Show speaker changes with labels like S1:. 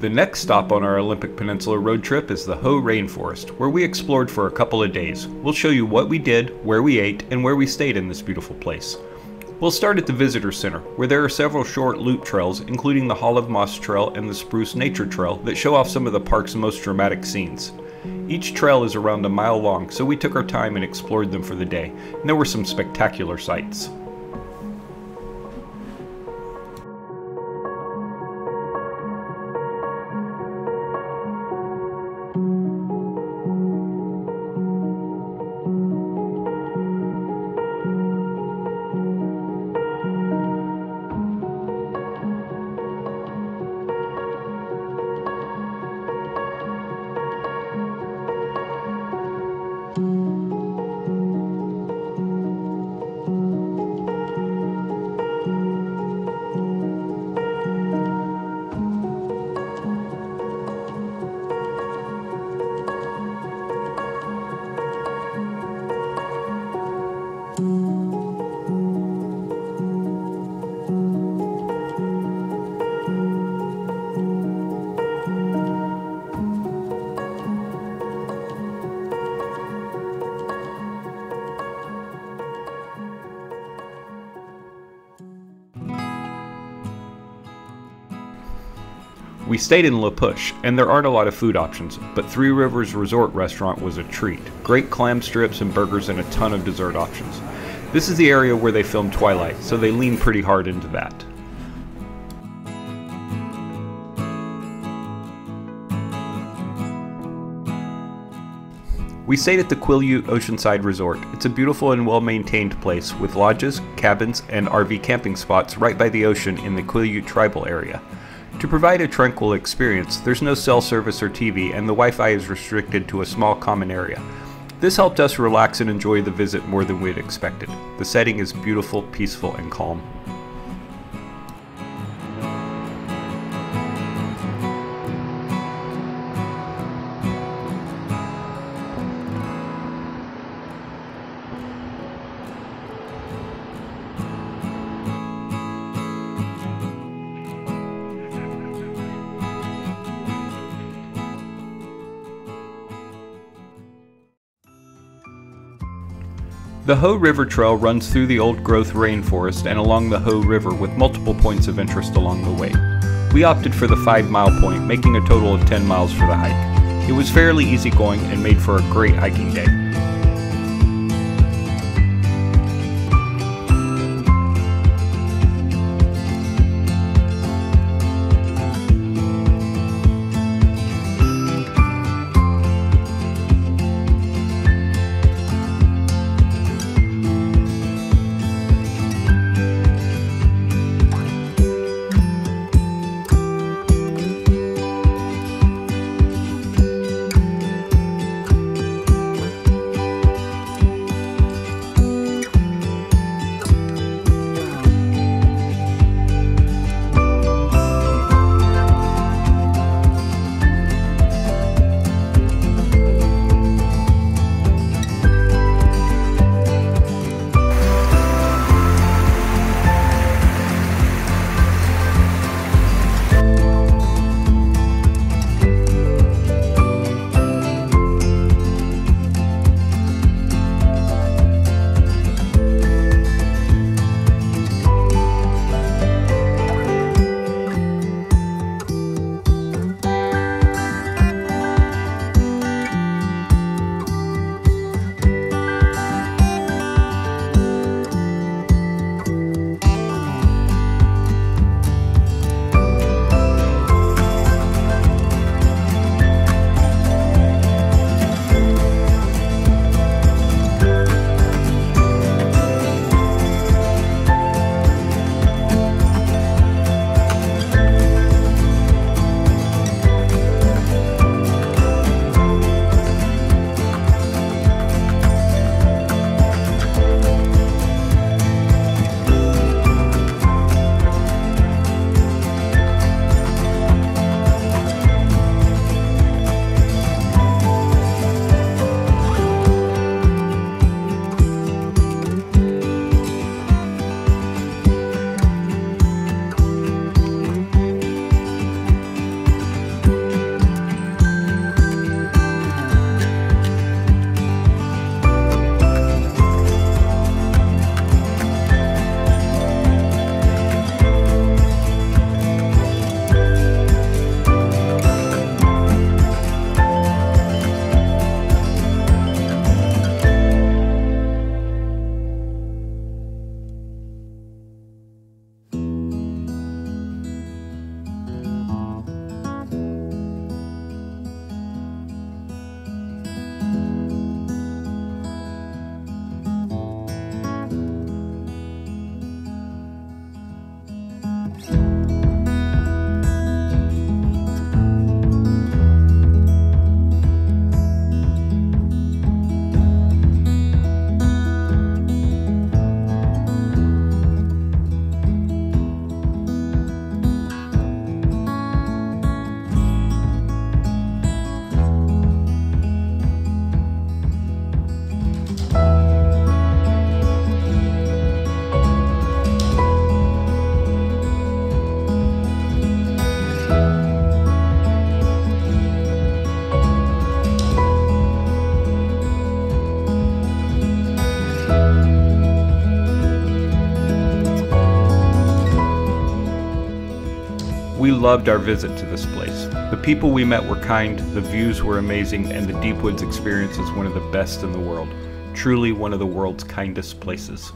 S1: The next stop on our Olympic Peninsula road trip is the Hoh Rainforest, where we explored for a couple of days. We'll show you what we did, where we ate, and where we stayed in this beautiful place. We'll start at the Visitor Center, where there are several short loop trails, including the Hall of Moss Trail and the Spruce Nature Trail, that show off some of the park's most dramatic scenes. Each trail is around a mile long, so we took our time and explored them for the day, and there were some spectacular sights. We stayed in La Push, and there aren't a lot of food options, but Three Rivers Resort Restaurant was a treat. Great clam strips and burgers and a ton of dessert options. This is the area where they filmed Quileute, so they lean pretty hard into that. We stayed at the Quileute Oceanside Resort. It's a beautiful and well-maintained place with lodges, cabins, and RV camping spots right by the ocean in the Quileute tribal area. To provide a tranquil experience, there's no cell service or TV, and the Wi-Fi is restricted to a small common area. This helped us relax and enjoy the visit more than we'd expected. The setting is beautiful, peaceful, and calm. The Hoh River Trail runs through the old-growth rainforest and along the Hoh River with multiple points of interest along the way. We opted for the 5-mile point, making a total of 10 miles for the hike. It was fairly easygoing and made for a great hiking day. loved our visit to this place. The people we met were kind, the views were amazing, and the Deep Woods experience is one of the best in the world. Truly one of the world's kindest places.